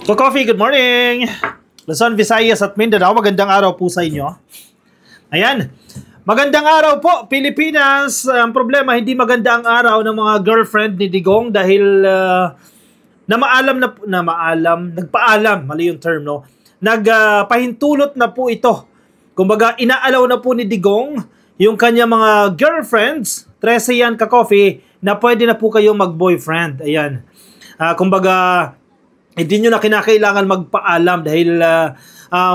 So, Coffee, good morning! Luzon, Visayas at Mindanao, magandang araw po sa inyo. Ayan, magandang araw po, Pilipinas. Ang problema, hindi maganda ang araw ng mga girlfriend ni Digong dahil nagpaalam, mali yung term, no? Nagpahintulot na po ito. Kumbaga, inaalaw na po ni Digong yung kanya mga girlfriends, 13 yan ka-coffee, na pwede na po kayong mag-boyfriend. Ayan. Kumbaga, hindi nyo na kinakailangan magpaalam dahil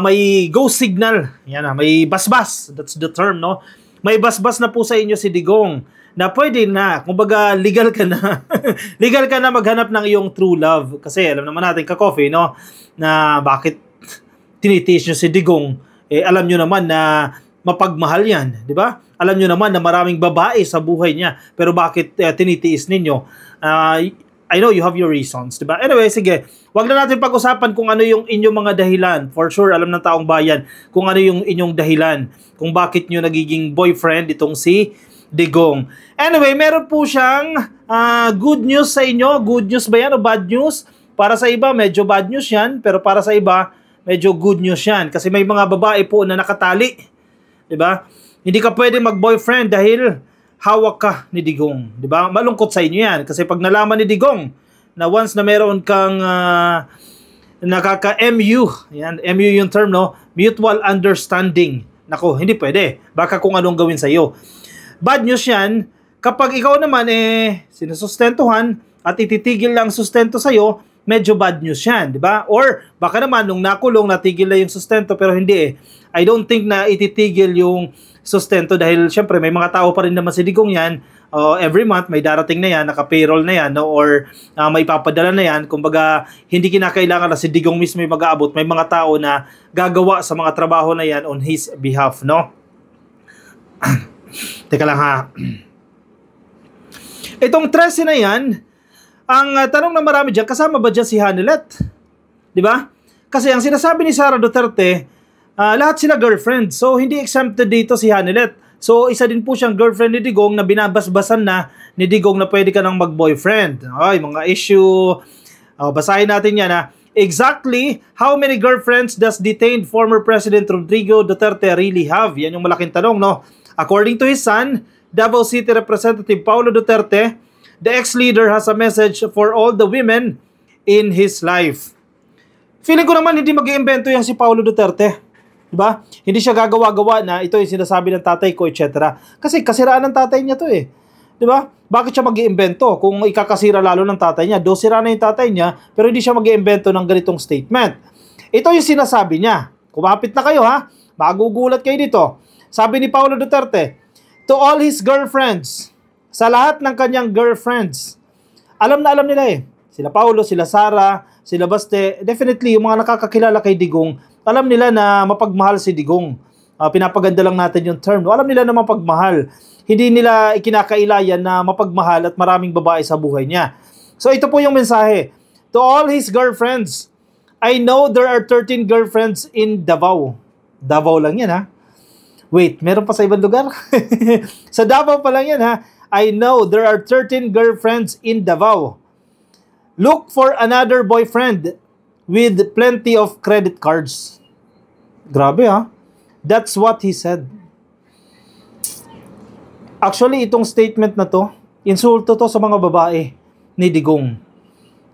may go signal. Yan, may basbas. That's the term, no? May basbas na po sa inyo si Digong na pwede na. Kumbaga, legal ka na. Legal ka na maghanap ng iyong true love. Kasi alam naman natin ka-coffee, no? Na bakit tinitiis nyo si Digong. Alam nyo naman na mapagmahal yan, di ba? Alam nyo naman na maraming babae sa buhay niya, pero bakit tinitiis ninyo? I know you have your reasons, di ba? Anyway, sige, wag na natin pag-usapan kung ano yung inyong mga dahilan. For sure, alam ng taong bayan kung ano yung inyong dahilan, kung bakit nyo nagiging boyfriend itong si Digong. Anyway, meron po siyang good news sa inyo. Good news ba yan o bad news? Para sa iba, medyo bad news yan, pero para sa iba, medyo good news yan. Kasi may mga babae po na nakatali. Diba? Hindi ka pwede mag-boyfriend dahil hawak ka ni Digong. Diba? Malungkot sa inyo yan. Kasi pag nalaman ni Digong na once na meron kang nakaka-MU, yan, MU yung term, no? Mutual understanding. Nako, hindi pwede. Baka kung anong gawin sa iyo. Bad news yan, kapag ikaw naman sinusustentuhan at ititigil lang sustento sa iyo, medyo bad news yan, di ba? Or baka naman nung nakulong natigil na yung sustento pero hindi I don't think na ititigil yung sustento dahil syempre may mga tao pa rin naman si Digong yan. Every month may darating na yan, naka-payroll na yan, no? Or may papadala na yan. Kumbaga hindi kinakailangan na si Digong mismo may mag-aabot. May mga tao na gagawa sa mga trabaho na yan on his behalf, no? Teka lang ha. Itong 13 na yan, ang tanong na marami dyan, kasama ba dyan si Hanilet? Di ba? Kasi ang sinasabi ni Sara Duterte, lahat sila girlfriend. So, hindi exempted dito si Hanilet. So, isa din po siyang girlfriend ni Digong na binabasbasan na ni Digong na pwede ka nang mag-boyfriend. Ay, mga issue. Basahin natin yan ha. Exactly how many girlfriends does detained former President Rodrigo Duterte really have? Yan yung malaking tanong, no? According to his son, Davao City Representative Paulo Duterte, the ex-leader has a message for all the women in his life. Feeling ko naman hindi mag-iimbento yan si Paulo Duterte. Diba? Hindi siya gagawa-gawa na ito yung sinasabi ng tatay ko, etc. Kasi kasiraan ng tatay niya to eh. Diba? Bakit siya mag-iimbento kung ikakasira lalo ng tatay niya? Do sira na yung tatay niya, pero hindi siya mag-iimbento ng ganitong statement. Ito yung sinasabi niya. Kumapit na kayo ha. Magugulat kayo dito. Sabi ni Paulo Duterte, to all his girlfriends, sa lahat ng kanyang girlfriends, alam na alam nila eh. Sila Paulo, sila Sara, sila Baste, definitely yung mga nakakakilala kay Digong, alam nila na mapagmahal si Digong. Pinapaganda lang natin yung term. No? Alam nila na mapagmahal. Hindi nila ikinakailayan na mapagmahal at maraming babae sa buhay niya. So ito po yung mensahe. To all his girlfriends, I know there are 13 girlfriends in Davao. Davao lang yan ha. Wait, meron pa sa ibang lugar? Sa Davao pa lang yan ha. I know there are 13 girlfriends in Davao. Look for another boyfriend with plenty of credit cards. Grabe ha. That's what he said. Actually, itong statement na to, insulto to sa mga babae ni Digong.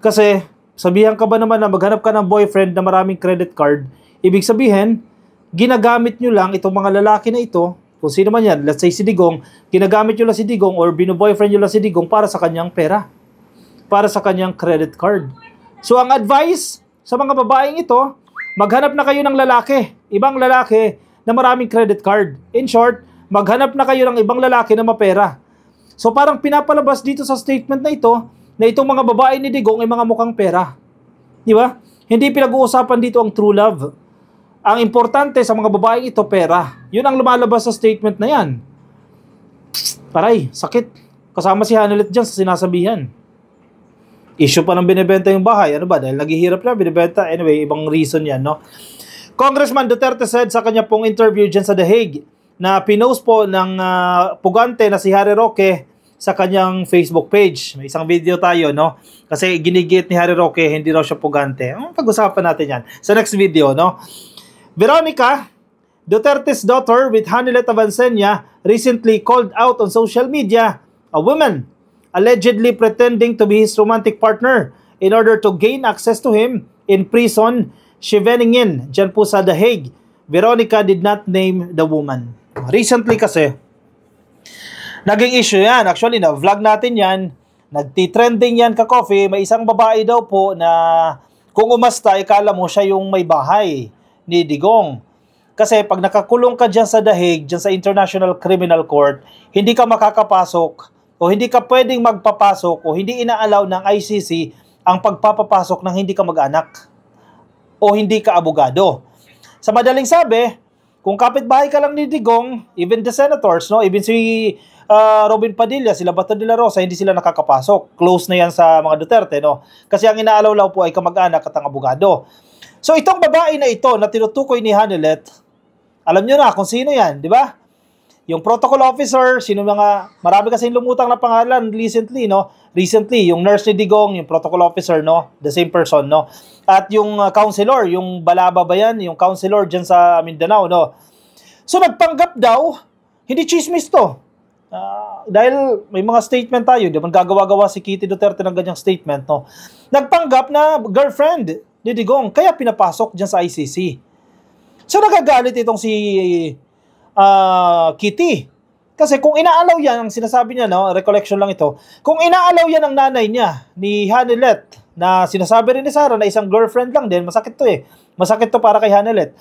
Kasi, sabihan ka ba naman na maghanap ka ng boyfriend na maraming credit card, ibig sabihin, ginagamit nyo lang itong mga lalaki na ito, kung sino man yan, let's say si Digong, ginagamit nyo lang si Digong or bino-boyfriend nyo lang si Digong para sa kanyang pera. Para sa kanyang credit card. So, ang advice sa mga babaeng ito, maghanap na kayo ng lalaki, ibang lalaki na maraming credit card. In short, maghanap na kayo ng ibang lalaki na mapera. So, parang pinapalabas dito sa statement na ito, na itong mga babae ni Digong ay mga mukhang pera. Di ba? Hindi pinag-uusapan dito ang true love. Ang importante sa mga babaeng ito, pera. Yun ang lumalabas sa statement na yan. Paray, sakit. Kasama si Hanilet dyan sa sinasabihan. Issue pa ng binibenta yung bahay. Ano ba? Dahil naghihirap na, binibenta. Anyway, ibang reason yan, no? Congressman Duterte said sa kanya pong interview dyan sa The Hague na pinost po ng pugante na si Harry Roque sa kanyang Facebook page. May isang video tayo, no? Kasi ginigit ni Harry Roque, hindi raw siya pugante. Pag-usapan natin yan sa next video, no? Veronica Duterte's daughter with Hanilet Avancenia recently called out on social media a woman allegedly pretending to be his romantic partner in order to gain access to him in prison Scheveningen, dyan po sa The Hague. Veronica did not name the woman. Recently kasi, naging issue yan. Actually, na-vlog natin yan. Nagti-trending yan ka-coffee. May isang babae daw po na kung umasta, ikala mo siya yung may bahay ni Digong. Kasi pag nakakulong ka dyan sa The Hague, dyan sa International Criminal Court, hindi ka makakapasok o hindi ka pwedeng magpapasok o hindi inaalaw ng ICC ang pagpapapasok ng hindi ka mag-anak o hindi ka abogado. Sa madaling sabi, kung kapitbahay ka lang ni Digong, even the senators, no, even si Robin Padilla, sila Bato de la Rosa, hindi sila nakakapasok. Close na yan sa mga Duterte, no? Kasi ang inaalaw-law po ay kamag-anak at ang abogado. So itong babae na ito na tinutukoy ni Hanilet, alam nyo na kung sino yan, di ba? Yung protocol officer, sino mga, marami kasi lumutang na pangalan recently, no? Recently, yung nurse ni Digong, yung protocol officer, no? The same person, no? At yung counselor, yung Balaba ba yan? Yung counselor dyan sa Mindanao, no? So nagpanggap daw, hindi chismis to. Dahil may mga statement tayo, di ba gagawa-gawa si Kitty Duterte ng ganyang statement, no? Nagpanggap na girlfriend ni Digong, kaya pinapasok dyan sa ICC. So nagagalit itong si Kitty. Kasi kung inaalaw yan, ang sinasabi niya, no, recollection lang ito, kung inaalaw yan ng nanay niya, ni Hanilet, na sinasabi rin ni Sara na isang girlfriend lang din, masakit to eh. Masakit to para kay Hanilet.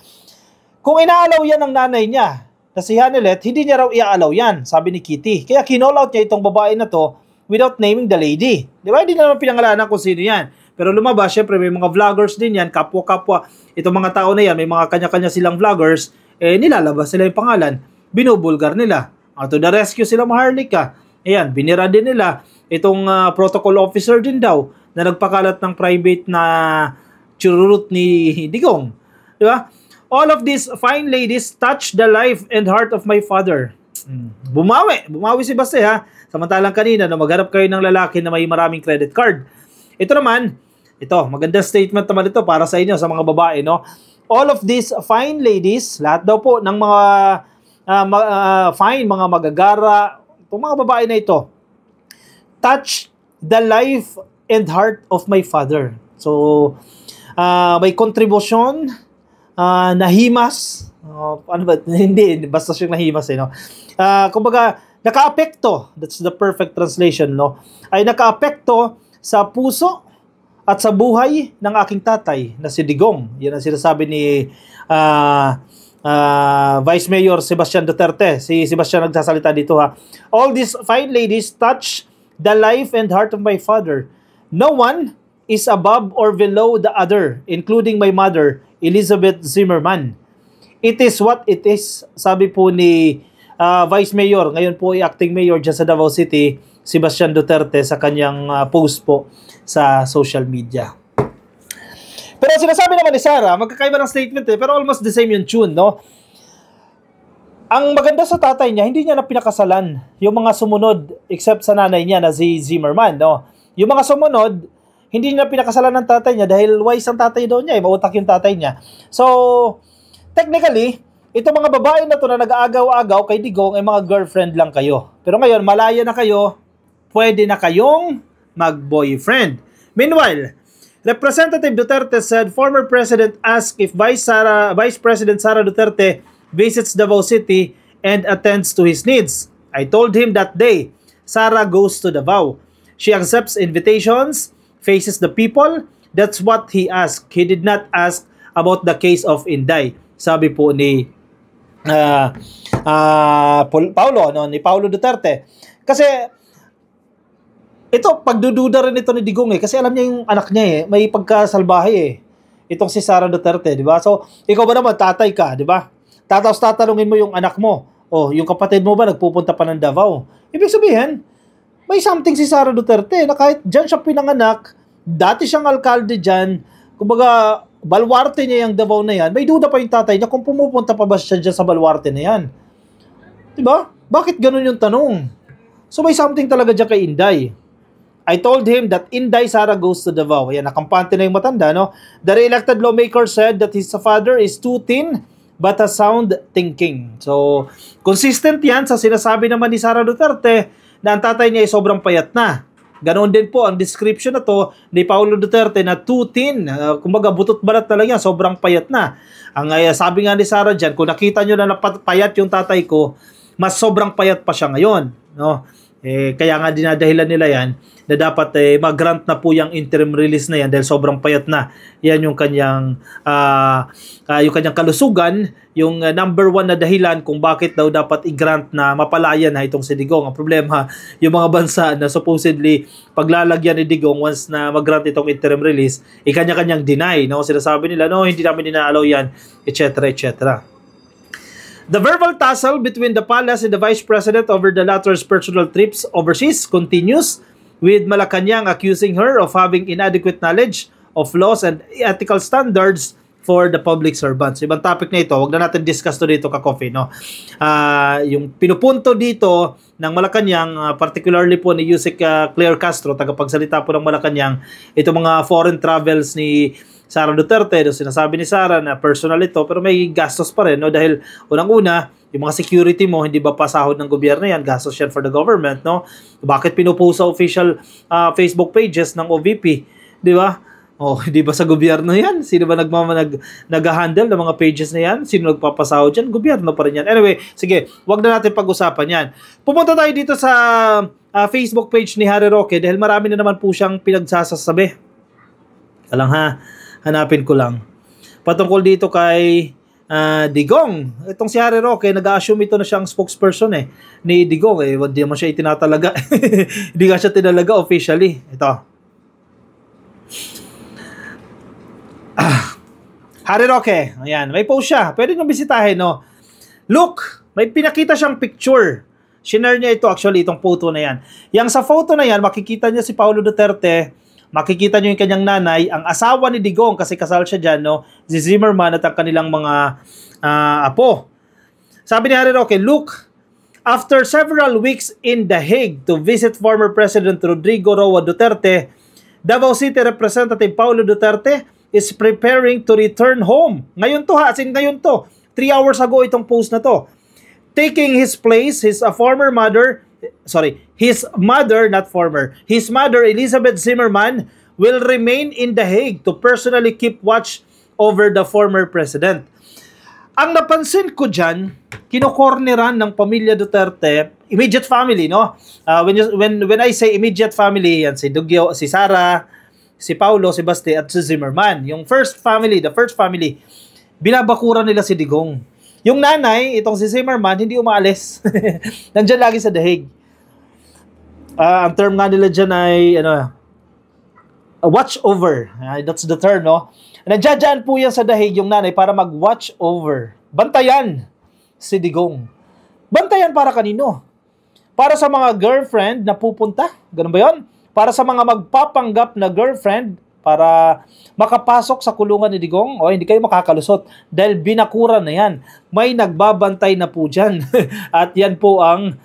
Kung inaalaw yan ng nanay niya, na si Hanilet, hindi niya raw iaalaw yan, sabi ni Kitty. Kaya kinall out niya itong babae na to without naming the lady. Di ba? Hindi naman pinangalanan kung sino yan. Pero lumabas, syempre may mga vloggers din yan, kapwa-kapwa. Itong mga tao na yan, may mga kanya-kanya silang vloggers, nilalabas sila yung pangalan, binubulgar nila. To the rescue sila Maharlika. Ayan, binira din nila itong protocol officer din daw na nagpakalat ng private na chururut ni Digong. Di ba? All of these fine ladies touch the life and heart of my father. Bumawi si Baste ha. Samantalang kanina na maghanap kayo ng lalaki na may maraming credit card. Ito naman, magandang statement naman ito para sa inyo, sa mga babae, no? All of these fine ladies, lahat daw po ng mga fine, mga magagara, itong mga babae na ito, touch the life and heart of my father. So, may kontribusyon, nahimas, ano ba? Hindi, basta siyang nahimas, no? Kumbaga, naka-apekto, that's the perfect translation, no? Ay naka-apekto sa puso at sa buhay ng aking tatay na si Digong. Yan ang sinasabi ni Vice Mayor Sebastian Duterte. Si Sebastian nagsasalita dito ha. All these fine ladies touch the life and heart of my father. No one is above or below the other, including my mother, Elizabeth Zimmerman. It is what it is, sabi po ni Vice Mayor, ngayon po ay acting mayor dyan sa Davao City, Sebastian Duterte, sa kanyang post po sa social media. Pero sinasabi naman ni Sara, magkakaiba ng statement pero almost the same yung tune, no? Ang maganda sa tatay niya, hindi niya na pinakasalan yung mga sumunod except sa nanay niya na si Zimmerman, no? Yung mga sumunod, hindi niya pinakasalan ng tatay niya dahil wise ang tatay daw niya, mautak yung tatay niya. So, technically, itong mga babae na to na nag-aagaw-agaw kay Digong ay mga girlfriend lang kayo. Pero ngayon, malaya na kayo, pwede na kayong mag-boyfriend. Meanwhile, Representative Duterte said former President asked if Vice President Sara Duterte visits Davao City and attends to his needs. I told him that day, Sara goes to Davao. She accepts invitations, faces the people. That's what he asked. He did not ask about the case of Inday. Sabi po ni ni Paulo Duterte. Kasi ito, pagdududa rin ito ni Digong kasi alam niya yung anak niya may pagkasalbahe itong si Sara Duterte, di ba? So, ikaw ba naman, tatay ka, di ba? Tapos tatanungin mo yung anak mo, yung kapatid mo ba nagpupunta pa ng Davao? Ibig sabihin, may something si Sara Duterte na kahit dyan siya pinanganak, dati siyang alkalde dyan, kumbaga, balwarte niya yung Davao na yan, may duda pa yung tatay niya kung pumupunta pa ba siya dyan sa balwarte na yan. Diba? Bakit ganun yung tanong? So may something talaga dyan kay Inday. I told him that Inday Sara goes to Davao. Ayan, nakampante na yung matanda, no? The re-elected lawmaker said that his father is too thin but has sound thinking. So, consistent yan sa sinasabi naman ni Sara Duterte na ang tatay niya ay sobrang payat na. Ganon din po ang description na to ni Paulo Duterte na too thin. Kumbaga, butot balat na lang yan, sobrang payat na. Ang sabi nga ni Sara dyan, kung nakita nyo na payat yung tatay ko, mas sobrang payat pa siya ngayon, no? Kaya nga dinadahilan nila yan na dapat mag-grant na po yung interim release na yan dahil sobrang payat na. Yan yung kanyang kalusugan, yung number one na dahilan kung bakit daw dapat i-grant na mapalaya na itong si Digong. Ang problema, yung mga bansa na supposedly paglalagyan ni Digong once na mag-grant itong interim release, kanya-kanyang deny, no? Sinasabi nila, no, hindi namin dina-allow yan, etc. etc. The verbal tussle between the palace and the vice president over the latter's personal trips overseas continues, with Malacanang accusing her of having inadequate knowledge of laws and ethical standards for the public servants. Ibang topic na ito, wag na natin discuss to dito ka-coffee, no? Yung pinupunto dito ng Malacanang, particularly po ni Yusek Claire Castro, tagapagsalita po ng Malacanang, ito mga foreign travels ni Sara Duterte, sinasabi ni Sara na personal ito pero may gastos pa rin, no? Dahil unang-una, yung mga security mo hindi ba pasahod ng gobyerno yan, gastos yan for the government, no? Bakit pinupost sa official Facebook pages ng OVP, di ba? Hindi ba sa gobyerno yan? Sino ba nag-handle ng mga pages na yan? Sino nagpapasahod yan? Gobyerno pa rin yan. Anyway, sige, wag na natin pag-usapan yan. Pumunta tayo dito sa Facebook page ni Harry Roque dahil marami na naman po siyang pinagsasasabi. Alang ha, hanapin ko lang. Patungkol dito kay Digong. Itong si Harry Roque, nag-assume ito na siyang spokesperson ni Digong. Hindi naman siya itinatalaga. Hindi nga siya tinalaga officially. Ito. Harry Roque. Ayan, may post siya. Pwede nyo bisitahin, no? Look, may pinakita siyang picture. Shinare niya ito actually, itong photo na yan. Yang sa photo na yan, makikita niyo si Paulo Duterte, makikita niyo yung kanyang nanay, ang asawa ni Digong, kasi kasal siya dyan, no? Si Zimmerman at ang kanilang mga apo. Sabi ni Harry Roque, look, after several weeks in The Hague to visit former President Rodrigo Roa Duterte, Davao City Representative Paulo Duterte is preparing to return home. Ngayon to ha, as in ngayon to. 3 hours ago itong post na to. Taking his place, his mother, Elizabeth Zimmerman, will remain in The Hague to personally keep watch over the former president. Ang napansin ko dyan, kinokorneran ng pamilya Duterte, immediate family, no? When I say immediate family, yan si Duguio, si Sara, si Paulo, si Baste, at si Zimmerman. Yung the first family, binabakuran nila si Digong. Yung nanay, itong si Zimmerman, hindi umaalis. Nandyan lagi sa The Hague. Ang term nga nila dyan ay, a watch over. That's the term, no? Nandiyan po yan sa The Hague yung nanay para mag-watch over. Bantayan si Digong. Bantayan para kanino? Para sa mga girlfriend na pupunta? Ganun ba yun? Para sa mga magpapanggap na girlfriend para makapasok sa kulungan ni Digong, hindi kayo makakalusot dahil binakura na yan. May nagbabantay na po dyan. At yan po ang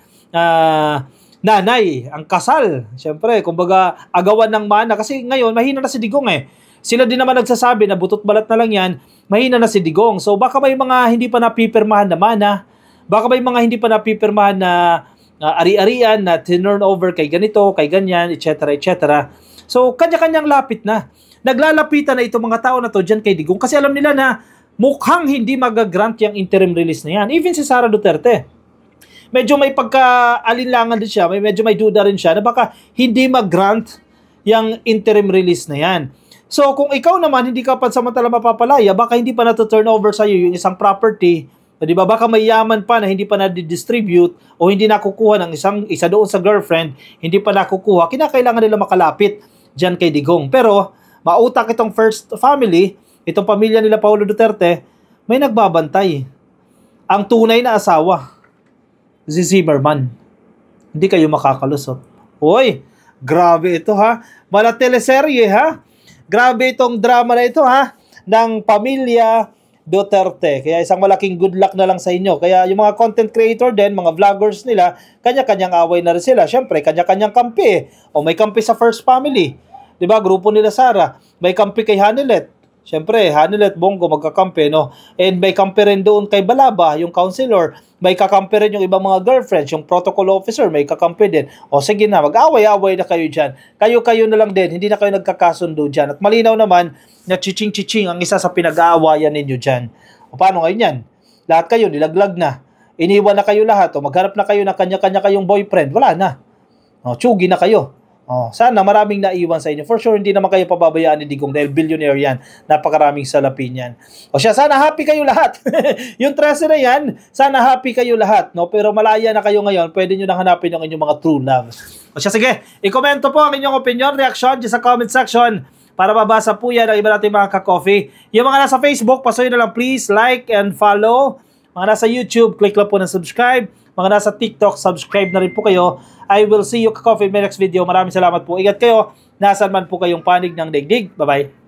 nanay, ang kasal. Siyempre, kumbaga, agawan ng mana. Kasi ngayon, mahina na si Digong Sila din naman nagsasabi na butot balat na lang yan, mahina na si Digong. So baka may mga hindi pa napipirmahan na mana, baka may mga hindi pa napipirmahan na ari-arian na turn over kay ganito, kay ganyan, etc. etc. So, kanya-kanyang lapit na. Naglalapitan na itong mga tao na to dyan kay Digong kasi alam nila na mukhang hindi mag-grant yung interim release na yan. Even si Sara Duterte. Medyo may pagka-alinlangan din siya, medyo may duda rin siya na baka hindi mag-grant yung interim release na yan. So, kung ikaw naman hindi ka pansamantala mapapalaya, baka hindi pa na-turn over sa'yo yung isang property. Di ba? Baka may yaman pa na hindi pa na-distribute o hindi nakukuha ng isa doon sa girlfriend, hindi pa nakukuha, kinakailangan nila makalapit dyan kay Digong. Pero, mautak itong first family, itong pamilya nila Paulo Duterte, may nagbabantay. Ang tunay na asawa, si Zimmerman. Hindi kayo makakalusot. Hoy, grabe ito ha. Mala teleserye ha. Grabe itong drama na ito ha. Ng pamilya Duterte. Kaya isang malaking good luck na lang sa inyo. Kaya yung mga content creator din, mga vloggers nila, kanya-kanyang away na rin sila. Siyempre, kanya-kanyang kampi. O may kampi sa First Family. 'Di ba? Grupo nila Sara. May kampi kay Hanilet. Siyempre, Hanilet, Bongo, magkakampi, no? And may kampi rin doon kay Balaba, yung counselor. May kakampi rin yung ibang mga girlfriends, yung protocol officer, may kakampi din. O sige na, mag-away-away na kayo dyan. Kayo-kayo na lang din, hindi na kayo nagkakasundo dyan. At malinaw naman na chiching-chiching ang isa sa pinag-aawayan ninyo dyan. O paano ngayon yan? Lahat kayo, nilaglag na. Iniwan na kayo lahat. O magharap na kayo ng kanya-kanya kayong boyfriend. Wala na. O, tsugi na kayo. Oh, sana maraming naiwan sa inyo. For sure, hindi naman kayo pababayaan ni Digong dahil billionaire yan. Napakaraming salapin yan. O siya, sana happy kayo lahat. Yung 13 na yan, sana happy kayo lahat. No? Pero malaya na kayo ngayon, pwede nyo nang hanapin yung inyong mga true love. O siya, sige, i-komento po ang inyong opinion, reaction dyan sa comment section para mabasa po yan ang iba natin mga ka-coffee. Yung mga nasa Facebook, pasuyin na lang please, like and follow. Mga nasa YouTube, click lang po ng subscribe. Mga nasa TikTok, subscribe na rin po kayo. I will see you ka-coffee in my next video. Maraming salamat po. Ingat kayo. Nasaan man po kayong panig ng daigdig. Bye-bye.